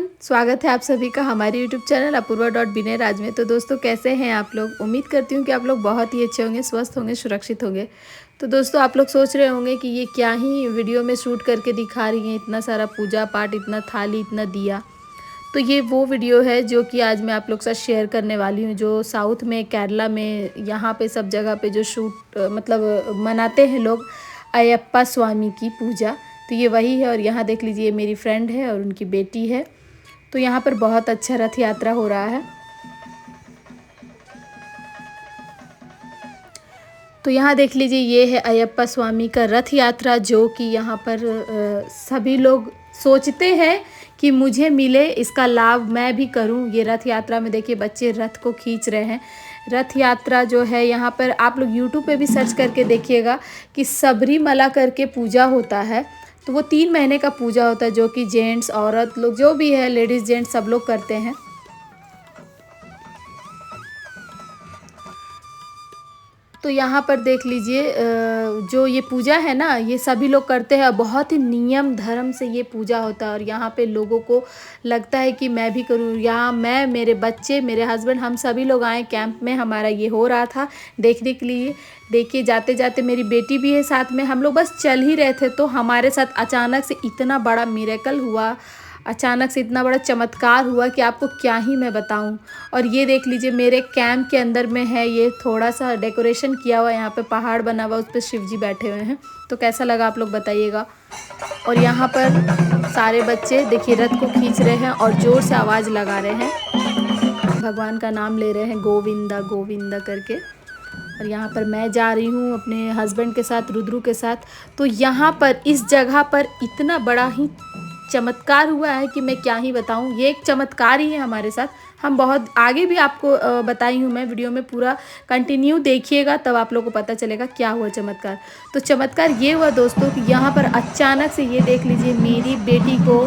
Everyone, स्वागत है आप सभी का हमारे यूट्यूब चैनल अपूर्वा राज में। तो दोस्तों, कैसे हैं आप लोग? उम्मीद करती हूँ कि आप लोग बहुत ही अच्छे होंगे, स्वस्थ होंगे, सुरक्षित होंगे। तो दोस्तों, आप लोग सोच रहे होंगे कि ये क्या ही वीडियो में शूट करके दिखा रही हैं, इतना सारा पूजा पाठ, इतना थाली, इतना दिया। तो ये वो वीडियो है जो कि आज मैं आप लोग के साथ शेयर करने वाली हूँ, जो साउथ में, केरला में, यहाँ पे सब जगह पे जो शूट मतलब मनाते हैं लोग अयप्पा स्वामी की पूजा। तो ये वही है। और यहाँ देख लीजिए, मेरी फ्रेंड है और उनकी बेटी है। तो यहाँ पर बहुत अच्छा रथ यात्रा हो रहा है। तो यहाँ देख लीजिए, ये है अयप्पा स्वामी का रथ यात्रा, जो कि यहाँ पर सभी लोग सोचते हैं कि मुझे मिले, इसका लाभ मैं भी करूं। ये रथ यात्रा में देखिए, बच्चे रथ को खींच रहे हैं। रथ यात्रा जो है, यहाँ पर आप लोग यूट्यूब पे भी सर्च करके देखिएगा कि सबरीमला करके पूजा होता है। तो वो 3 महीने का पूजा होता है, जो कि जेंट्स, औरत लोग, जो भी है, लेडीज़ जेंट्स सब लोग करते हैं। तो यहाँ पर देख लीजिए, जो ये पूजा है ना, ये सभी लोग करते हैं। बहुत ही नियम धर्म से ये पूजा होता है। और यहाँ पे लोगों को लगता है कि मैं भी करूँ। यहाँ मैं, मेरे बच्चे, मेरे हस्बैंड, हम सभी लोग आए कैंप में। हमारा ये हो रहा था देखने के लिए। देखिए, जाते जाते मेरी बेटी भी है साथ में। हम लोग बस चल ही रहे थे, तो हमारे साथ अचानक से इतना बड़ा मिरेकल हुआ, अचानक से इतना बड़ा चमत्कार हुआ कि आपको क्या ही मैं बताऊं। और ये देख लीजिए, मेरे कैंप के अंदर में है, ये थोड़ा सा डेकोरेशन किया हुआ है। यहाँ पे पहाड़ बना हुआ, उस पर शिव जी बैठे हुए हैं। तो कैसा लगा आप लोग बताइएगा। और यहाँ पर सारे बच्चे देखिए रथ को खींच रहे हैं और ज़ोर से आवाज़ लगा रहे हैं, भगवान का नाम ले रहे हैं, गोविंदा गोविंदा करके। और यहाँ पर मैं जा रही हूँ अपने हस्बैंड के साथ, रुद्रू के साथ। तो यहाँ पर इस जगह पर इतना बड़ा ही चमत्कार हुआ है कि मैं क्या ही बताऊं। ये एक चमत्कार ही है हमारे साथ। हम बहुत आगे भी आपको बताई हूँ मैं वीडियो में, पूरा कंटिन्यू देखिएगा, तब आप लोगों को पता चलेगा क्या हुआ चमत्कार। तो चमत्कार ये हुआ दोस्तों कि यहाँ पर अचानक से ये देख लीजिए, मेरी बेटी को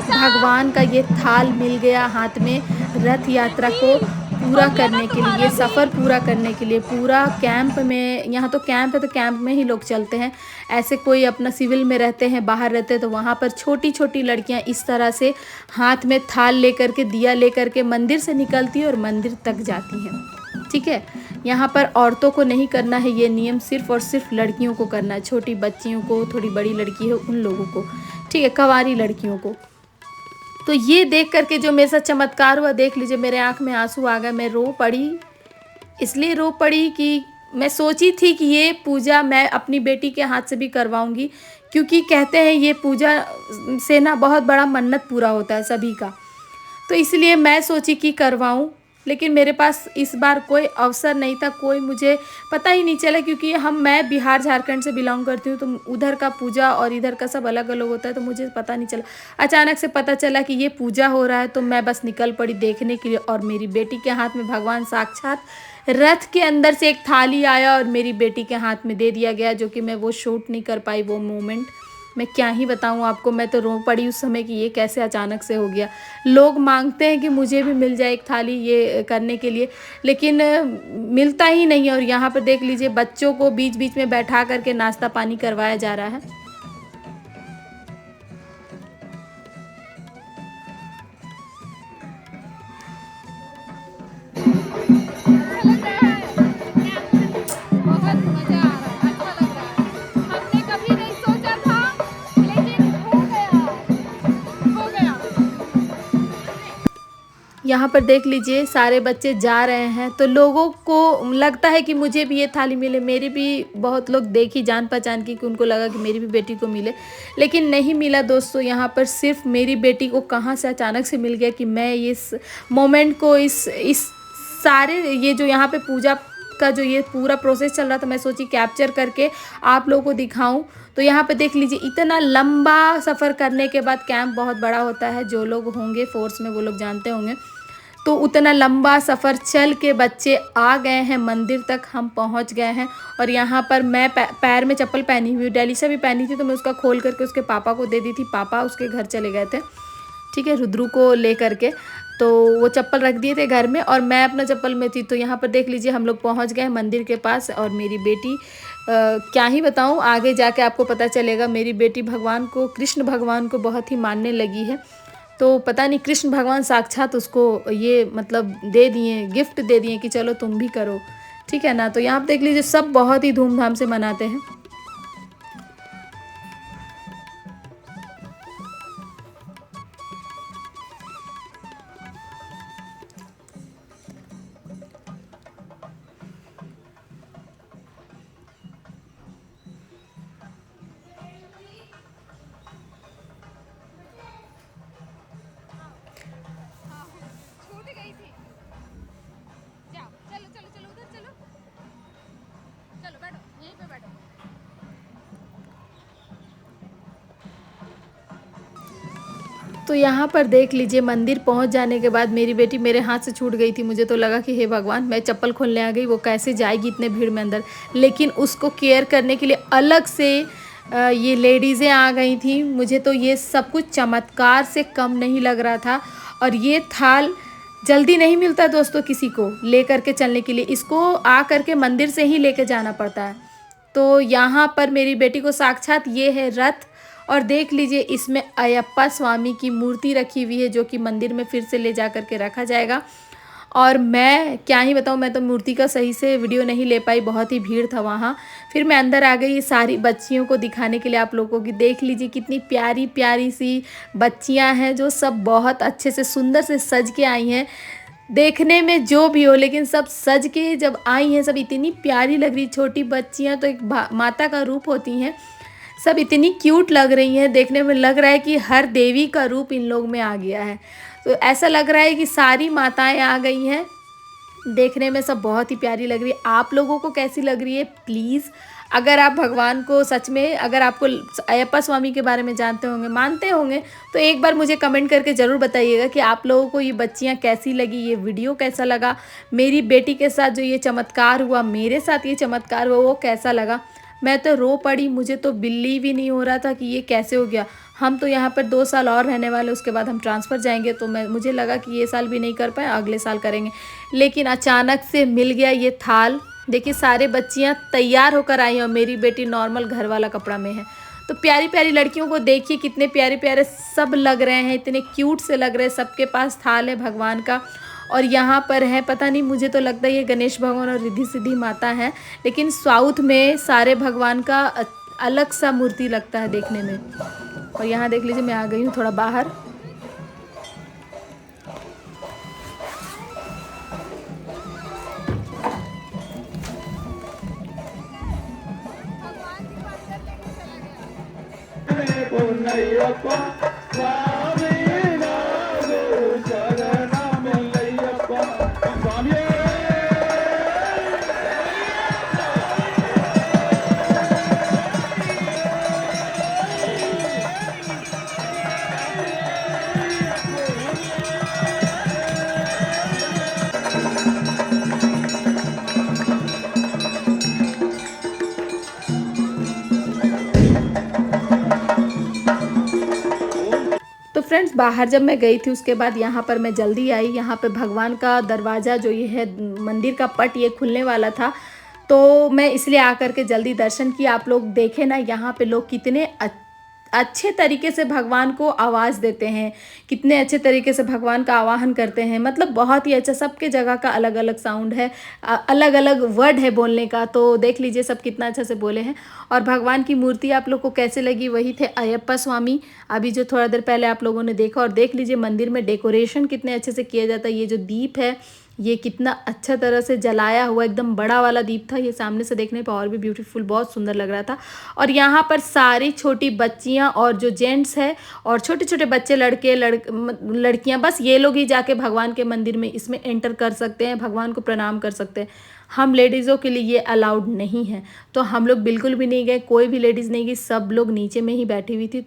भगवान का ये थाल मिल गया हाथ में, रथ यात्रा को पूरा करने के लिए, सफ़र पूरा करने के लिए। पूरा कैंप में, यहाँ तो कैंप है तो कैंप में ही लोग चलते हैं। ऐसे कोई अपना सिविल में रहते हैं, बाहर रहते हैं, तो वहाँ पर छोटी छोटी लड़कियाँ इस तरह से हाथ में थाल लेकर के, दिया लेकर के मंदिर से निकलती हैं और मंदिर तक जाती हैं। ठीक है, यहाँ पर औरतों को नहीं करना है ये नियम, सिर्फ और सिर्फ लड़कियों को करना है। छोटी बच्चियों को, थोड़ी बड़ी लड़की है उन लोगों को, ठीक है, कंवारी लड़कियों को। तो ये देख करके जो मेरे साथ चमत्कार हुआ, देख लीजिए, मेरे आँख में आंसू आ गए। मैं रो पड़ी। इसलिए रो पड़ी कि मैं सोची थी कि ये पूजा मैं अपनी बेटी के हाथ से भी करवाऊंगी, क्योंकि कहते हैं ये पूजा से ना बहुत बड़ा मन्नत पूरा होता है सभी का। तो इसलिए मैं सोची कि करवाऊं। लेकिन मेरे पास इस बार कोई अवसर नहीं था, कोई मुझे पता ही नहीं चला, क्योंकि मैं बिहार झारखंड से बिलोंग करती हूँ। तो उधर का पूजा और इधर का सब अलग अलग होता है, तो मुझे पता नहीं चला। अचानक से पता चला कि ये पूजा हो रहा है, तो मैं बस निकल पड़ी देखने के लिए। और मेरी बेटी के हाथ में भगवान साक्षात रथ के अंदर से एक थाली आया और मेरी बेटी के हाथ में दे दिया गया, जो कि मैं वो शूट नहीं कर पाई वो मोमेंट। मैं क्या ही बताऊं आपको, मैं तो रो पड़ी उस समय कि ये कैसे अचानक से हो गया। लोग मांगते हैं कि मुझे भी मिल जाए एक थाली ये करने के लिए, लेकिन मिलता ही नहीं है। और यहाँ पर देख लीजिए, बच्चों को बीच बीच में बैठा करके नाश्ता पानी करवाया जा रहा है। यहाँ पर देख लीजिए, सारे बच्चे जा रहे हैं, तो लोगों को लगता है कि मुझे भी ये थाली मिले। मेरी भी बहुत लोग देखी जान पहचान की कि उनको लगा कि मेरी भी बेटी को मिले, लेकिन नहीं मिला दोस्तों। यहाँ पर सिर्फ मेरी बेटी को कहाँ से अचानक से मिल गया कि मैं इस मोमेंट को, इस सारे ये जो यहाँ पे पूजा का जो ये पूरा प्रोसेस चल रहा था, मैं सोची कैप्चर करके आप लोगों को दिखाऊं। तो यहाँ पे देख लीजिए, इतना लंबा सफ़र करने के बाद, कैंप बहुत बड़ा होता है, जो लोग होंगे फोर्स में वो लोग जानते होंगे। तो उतना लंबा सफ़र चल के बच्चे आ गए हैं मंदिर तक, हम पहुंच गए हैं। और यहाँ पर मैं पैर में चप्पल पहनी हुई, डेलिसा भी पहनी थी, तो मैं उसका खोल करके उसके पापा को दे दी थी। पापा उसके घर चले गए थे, ठीक है, रुद्रू को ले करके। तो वो चप्पल रख दिए थे घर में और मैं अपना चप्पल में थी। तो यहाँ पर देख लीजिए, हम लोग पहुँच गए मंदिर के पास। और मेरी बेटी क्या ही बताऊँ, आगे जाके आपको पता चलेगा। मेरी बेटी भगवान को, कृष्ण भगवान को बहुत ही मानने लगी है। तो पता नहीं कृष्ण भगवान साक्षात उसको ये मतलब दे दिए, गिफ्ट दे दिए कि चलो तुम भी करो, ठीक है ना। तो यहाँ पे देख लीजिए सब बहुत ही धूमधाम से मनाते हैं। तो यहाँ पर देख लीजिए मंदिर पहुँच जाने के बाद मेरी बेटी मेरे हाथ से छूट गई थी। मुझे तो लगा कि हे भगवान, मैं चप्पल खोलने आ गई, वो कैसे जाएगी इतने भीड़ में अंदर। लेकिन उसको केयर करने के लिए अलग से ये लेडीज़ें आ गई थी। मुझे तो ये सब कुछ चमत्कार से कम नहीं लग रहा था। और ये थाल जल्दी नहीं मिलता दोस्तों किसी को ले करके चलने के लिए, इसको आ करके मंदिर से ही लेके जाना पड़ता है। तो यहाँ पर मेरी बेटी को साक्षात ये है रथ। और देख लीजिए इसमें अयप्पा स्वामी की मूर्ति रखी हुई है, जो कि मंदिर में फिर से ले जा कर के रखा जाएगा। और मैं क्या ही बताऊँ, मैं तो मूर्ति का सही से वीडियो नहीं ले पाई, बहुत ही भीड़ था वहाँ। फिर मैं अंदर आ गई सारी बच्चियों को दिखाने के लिए आप लोगों की। देख लीजिए कितनी प्यारी प्यारी सी बच्चियाँ हैं, जो सब बहुत अच्छे से सुंदर से सज के आई हैं। देखने में जो भी हो, लेकिन सब सज के जब आई हैं, सब इतनी प्यारी लग रही। छोटी बच्चियाँ तो एक माता का रूप होती हैं। सब इतनी क्यूट लग रही हैं, देखने में लग रहा है कि हर देवी का रूप इन लोग में आ गया है। तो ऐसा लग रहा है कि सारी माताएं आ गई हैं। देखने में सब बहुत ही प्यारी लग रही है। आप लोगों को कैसी लग रही है प्लीज़, अगर आप भगवान को सच में, अगर आपको अयप्पा स्वामी के बारे में जानते होंगे, मानते होंगे, तो एक बार मुझे कमेंट करके ज़रूर बताइएगा कि आप लोगों को ये बच्चियाँ कैसी लगी, ये वीडियो कैसा लगा, मेरी बेटी के साथ जो ये चमत्कार हुआ, मेरे साथ ये चमत्कार हुआ, वो कैसा लगा। मैं तो रो पड़ी, मुझे तो बिलीव ही नहीं हो रहा था कि ये कैसे हो गया। हम तो यहाँ पर 2 साल और रहने वाले, उसके बाद हम ट्रांसफ़र जाएंगे। तो मुझे लगा कि ये साल भी नहीं कर पाए, अगले साल करेंगे। लेकिन अचानक से मिल गया ये थाल। देखिए सारे बच्चियाँ तैयार होकर आई हैं और मेरी बेटी नॉर्मल घर वाला कपड़ा में है। तो प्यारी प्यारी लड़कियों को देखिए, कितने प्यारे प्यारे सब लग रहे हैं, इतने क्यूट से लग रहे हैं। सबके पास थाल है भगवान का। और यहाँ पर है, पता नहीं, मुझे तो लगता है ये गणेश भगवान और रिद्धि सिद्धि माता है। लेकिन साउथ में सारे भगवान का अलग सा मूर्ति लगता है देखने में। और यहाँ देख लीजिए मैं आ गई हूँ थोड़ा बाहर। तो फ्रेंड्स बाहर जब मैं गई थी उसके बाद यहाँ पर मैं जल्दी आई। यहाँ पे भगवान का दरवाज़ा जो ये है, मंदिर का पट, ये खुलने वाला था। तो मैं इसलिए आकर के जल्दी दर्शन किया। आप लोग देखें ना यहाँ पे लोग कितने अच्छे तरीके से भगवान को आवाज़ देते हैं, कितने अच्छे तरीके से भगवान का आवाहन करते हैं। मतलब बहुत ही अच्छा, सबके जगह का अलग अलग साउंड है, अलग अलग वर्ड है बोलने का। तो देख लीजिए सब कितना अच्छा से बोले हैं। और भगवान की मूर्ति आप लोग को कैसे लगी, वही थे अयप्पा स्वामी, अभी जो थोड़ा देर पहले आप लोगों ने देखा। और देख लीजिए मंदिर में डेकोरेशन कितने अच्छे से किया जाता है। ये जो दीप है ये कितना अच्छा तरह से जलाया हुआ, एकदम बड़ा वाला दीप था। ये सामने से देखने पर और भी ब्यूटीफुल, बहुत सुंदर लग रहा था। और यहाँ पर सारी छोटी बच्चियाँ और जो जेंट्स है और छोटे छोटे बच्चे, लड़के लड़कियाँ, बस ये लोग ही जाके भगवान के मंदिर में इसमें एंटर कर सकते हैं, भगवान को प्रणाम कर सकते हैं। हम लेडीज़ों के लिए ये अलाउड नहीं है। तो हम लोग बिल्कुल भी नहीं गए, कोई भी लेडीज़ नहीं गई, सब लोग नीचे में ही बैठी हुई थी।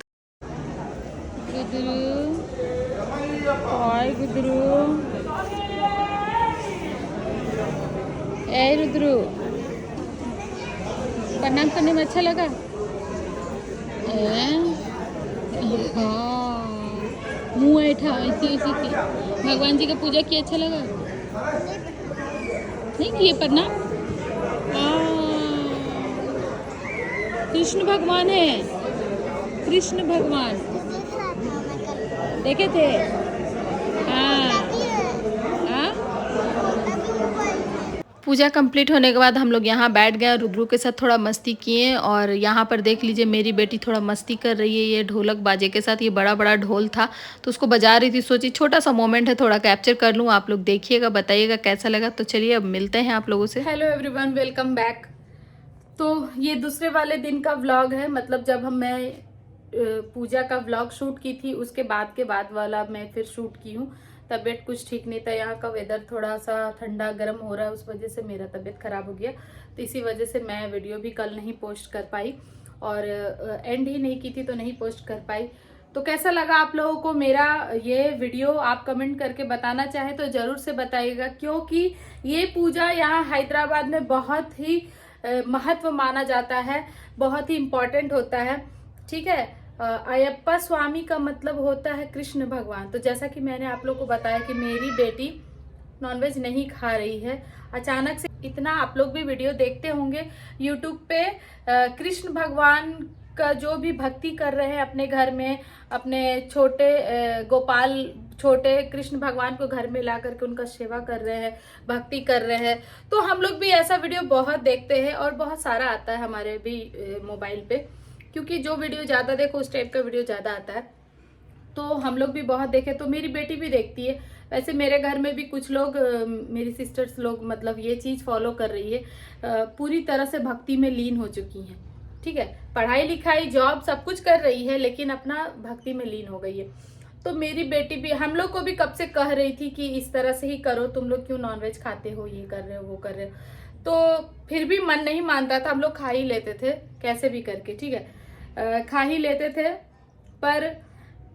ए रुद्रू, प्रणाम करने में अच्छा लगा? हाँ, मुँह ऐठा ऐसी ऐसी की। भगवान जी का पूजा किया, अच्छा लगा? नहीं किए प्रणाम? कृष्ण भगवान है, कृष्ण भगवान। देखे थे। हाँ हाँ। पूजा कंप्लीट होने के बाद हम लोग यहाँ बैठ गए और रुद्रू के साथ थोड़ा मस्ती किए। और यहाँ पर देख लीजिए मेरी बेटी थोड़ा मस्ती कर रही है ये ढोलक बाजे के साथ। ये बड़ा बड़ा ढोल था तो उसको बजा रही थी। सोची छोटा सा मोमेंट है थोड़ा कैप्चर कर लूँ। आप लोग देखिएगा, बताइएगा कैसा लगा। तो चलिए अब मिलते हैं आप लोगों से। Hello everyone, welcome back. तो ये दूसरे वाले दिन का व्लॉग है, मतलब जब मैं पूजा का व्लॉग शूट की थी उसके बाद वाला मैं फिर शूट की हूँ। तबीयत कुछ ठीक नहीं था, यहाँ का वेदर थोड़ा सा ठंडा गर्म हो रहा है, उस वजह से मेरा तबीयत खराब हो गया। तो इसी वजह से मैं वीडियो भी कल नहीं पोस्ट कर पाई और एंड ही नहीं की थी तो नहीं पोस्ट कर पाई। तो कैसा लगा आप लोगों को मेरा ये वीडियो, आप कमेंट करके बताना चाहे तो जरूर से बताइएगा, क्योंकि ये पूजा यहाँ हैदराबाद में बहुत ही महत्व माना जाता है, बहुत ही इम्पोर्टेंट होता है। ठीक है, अयप्पा स्वामी का मतलब होता है कृष्ण भगवान। तो जैसा कि मैंने आप लोग को बताया कि मेरी बेटी नॉनवेज नहीं खा रही है, अचानक से इतना आप लोग भी वीडियो देखते होंगे यूट्यूब पे, कृष्ण भगवान का जो भी भक्ति कर रहे हैं अपने घर में, अपने छोटे गोपाल छोटे कृष्ण भगवान को घर में ला करके उनका सेवा कर रहे हैं, भक्ति कर रहे हैं। तो हम लोग भी ऐसा वीडियो बहुत देखते हैं और बहुत सारा आता है हमारे भी मोबाइल पे, क्योंकि जो वीडियो ज्यादा देखो उस टाइप का वीडियो ज्यादा आता है। तो हम लोग भी बहुत देखे, तो मेरी बेटी भी देखती है। वैसे मेरे घर में भी कुछ लोग, मेरी सिस्टर्स लोग, मतलब ये चीज फॉलो कर रही है, पूरी तरह से भक्ति में लीन हो चुकी हैं। ठीक है, पढ़ाई लिखाई जॉब सब कुछ कर रही है लेकिन अपना भक्ति में लीन हो गई है। तो मेरी बेटी भी हम लोग को भी कब से कह रही थी कि इस तरह से ही करो, तुम लोग क्यों नॉनवेज खाते हो, ये कर रहे हो वो कर रहे हो। तो फिर भी मन नहीं मानता था, हम लोग खा ही लेते थे कैसे भी करके। ठीक है, खा ही लेते थे। पर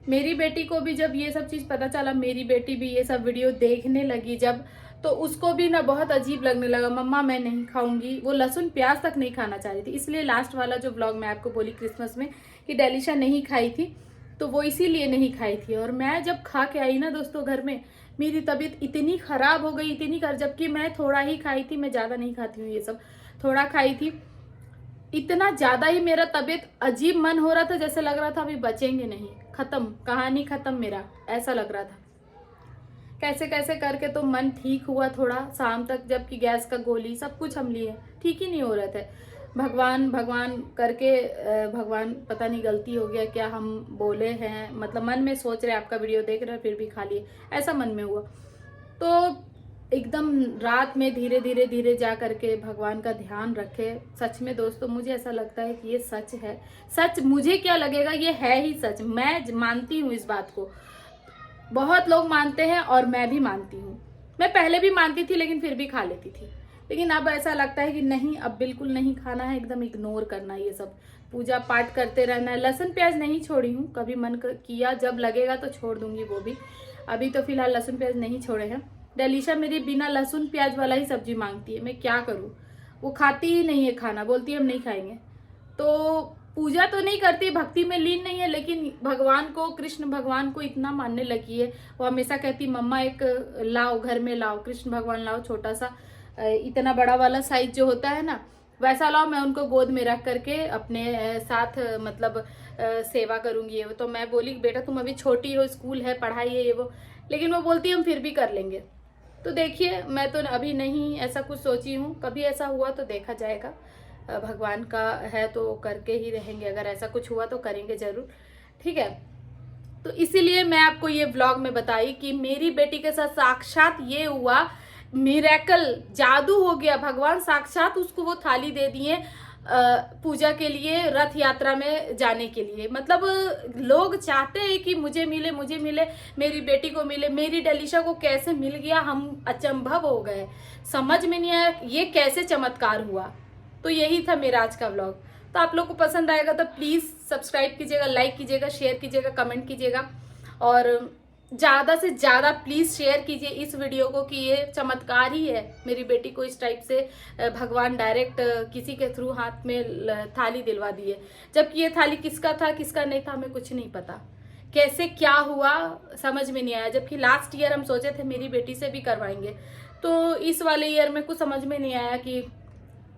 मेरी बेटी को भी जब ये सब चीज पता चला, मेरी बेटी भी ये सब वीडियो देखने लगी जब, तो उसको भी ना बहुत अजीब लगने लगा। मम्मा मैं नहीं खाऊंगी, वो लहसुन प्याज तक नहीं खाना चाह रही थी। इसलिए लास्ट वाला जो ब्लॉग मैं आपको बोली क्रिसमस में कि डेलिशा नहीं खाई थी, तो वो इसीलिए नहीं खाई थी। और मैं जब खा के आई ना दोस्तों घर में, मेरी तबीयत इतनी खराब हो गई, इतनी जबकि मैं थोड़ा ही खाई थी, मैं ज्यादा नहीं खाती हूँ ये सब, थोड़ा खाई थी। इतना ज्यादा ही मेरा तबीयत अजीब, मन हो रहा था जैसे लग रहा था अभी बचेंगे नहीं, खत्म, कहानी खत्म मेरा, ऐसा लग रहा था। कैसे कैसे करके तो मन ठीक हुआ थोड़ा शाम तक, जबकि गैस का गोली सब कुछ हम लिए, ठीक ही नहीं हो रहे थे। भगवान भगवान करके भगवान पता नहीं गलती हो गया क्या, हम बोले हैं, मतलब मन में सोच रहे आपका वीडियो देख रहे फिर भी खा लिए, ऐसा मन में हुआ। तो एकदम रात में धीरे धीरे धीरे जा करके भगवान का ध्यान रखे। सच में दोस्तों मुझे ऐसा लगता है कि ये सच है, सच मुझे क्या लगेगा, ये है ही सच, मैं मानती हूँ इस बात को। बहुत लोग मानते हैं और मैं भी मानती हूँ। मैं पहले भी मानती थी लेकिन फिर भी खा लेती थी, लेकिन अब ऐसा लगता है कि नहीं, अब बिल्कुल नहीं खाना है, एकदम इग्नोर करना है ये सब, पूजा पाठ करते रहना है। लहसुन प्याज नहीं छोड़ी हूँ, कभी मन किया जब लगेगा तो छोड़ दूंगी वो भी, अभी तो फिलहाल लहसुन प्याज नहीं छोड़े हैं। डेलिशा मेरी बिना लहसुन प्याज वाला ही सब्जी मांगती है, मैं क्या करूँ, वो खाती ही नहीं है खाना, बोलती है हम नहीं खाएंगे। तो पूजा तो नहीं करती, भक्ति में लीन नहीं है, लेकिन भगवान को, कृष्ण भगवान को इतना मानने लगी है। वो हमेशा कहती मम्मा एक लाओ, घर में लाओ, कृष्ण भगवान लाओ, छोटा सा, इतना बड़ा वाला साइज जो होता है ना वैसा लाओ, मैं उनको गोद में रख करके अपने साथ मतलब सेवा करूंगी। ये तो मैं बोली बेटा तुम अभी छोटी हो, स्कूल है, पढ़ाई है, ये वो, लेकिन वो बोलती हम फिर भी कर लेंगे। तो देखिए मैं तो अभी नहीं ऐसा कुछ सोची हूँ, कभी ऐसा हुआ तो देखा जाएगा, भगवान का है तो करके ही रहेंगे, अगर ऐसा कुछ हुआ तो करेंगे जरूर। ठीक है, तो इसीलिए मैं आपको ये व्लॉग में बताई कि मेरी बेटी के साथ साक्षात ये हुआ, मिरेकल, जादू हो गया। भगवान साक्षात उसको वो थाली दे दिए पूजा के लिए, रथ यात्रा में जाने के लिए। मतलब लोग चाहते हैं कि मुझे मिले, मुझे मिले, मेरी बेटी को मिले, मेरी डेलिशा को कैसे मिल गया, हम अचंभव हो गए, समझ में नहीं आया ये कैसे चमत्कार हुआ। तो यही था मेरा आज का व्लॉग। तो आप लोग को पसंद आएगा तो प्लीज सब्सक्राइब कीजिएगा, लाइक कीजिएगा, शेयर कीजिएगा, कमेंट कीजिएगा, और ज्यादा से ज्यादा प्लीज शेयर कीजिए इस वीडियो को कि ये चमत्कार ही है, मेरी बेटी को इस टाइप से भगवान डायरेक्ट किसी के थ्रू हाथ में थाली दिलवा दी है। जबकि ये थाली किसका था किसका नहीं था हमें कुछ नहीं पता, कैसे क्या हुआ समझ में नहीं आया। जबकि लास्ट ईयर हम सोचे थे मेरी बेटी से भी करवाएंगे, तो इस वाले ईयर में कुछ समझ में नहीं आया कि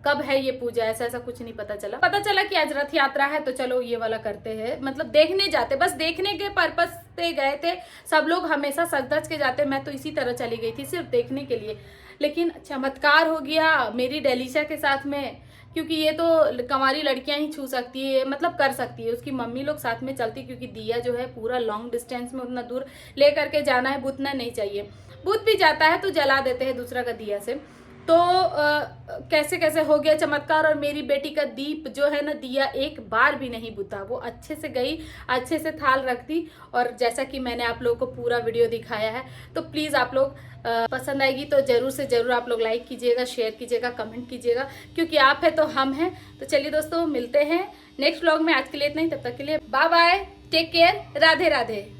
कब है ये पूजा, ऐसा कुछ नहीं पता चला कि आज रथ यात्रा है तो चलो ये वाला करते हैं, मतलब देखने जाते, बस देखने के पर्पस सजते गए थे सब लोग, हमेशा सज धज के जाते, मैं तो इसी तरह चली गई थी सिर्फ देखने के लिए। लेकिन चमत्कार हो गया मेरी डेलिशा के साथ में, क्योंकि ये तो कंवारी लड़कियां ही छू सकती है, मतलब कर सकती है, उसकी मम्मी लोग साथ में चलती, क्योंकि दिया जो है पूरा लॉन्ग डिस्टेंस में उतना दूर ले करके जाना है, बुतना नहीं चाहिए, बुत भी जाता है तो जला देते हैं दूसरा का दिया से। तो कैसे कैसे हो गया चमत्कार, और मेरी बेटी का दीप जो है ना, दिया एक बार भी नहीं बुता, वो अच्छे से गई, अच्छे से थाल रख दी। और जैसा कि मैंने आप लोगों को पूरा वीडियो दिखाया है, तो प्लीज़ आप लोग पसंद आएगी तो जरूर से जरूर आप लोग लाइक कीजिएगा, शेयर कीजिएगा, कमेंट कीजिएगा, क्योंकि आप है तो हम हैं। तो चलिए दोस्तों, मिलते हैं नेक्स्ट व्लॉग में। आज के लिए इतना ही, तब तक के लिए bye bye, take care, Radhe Radhe.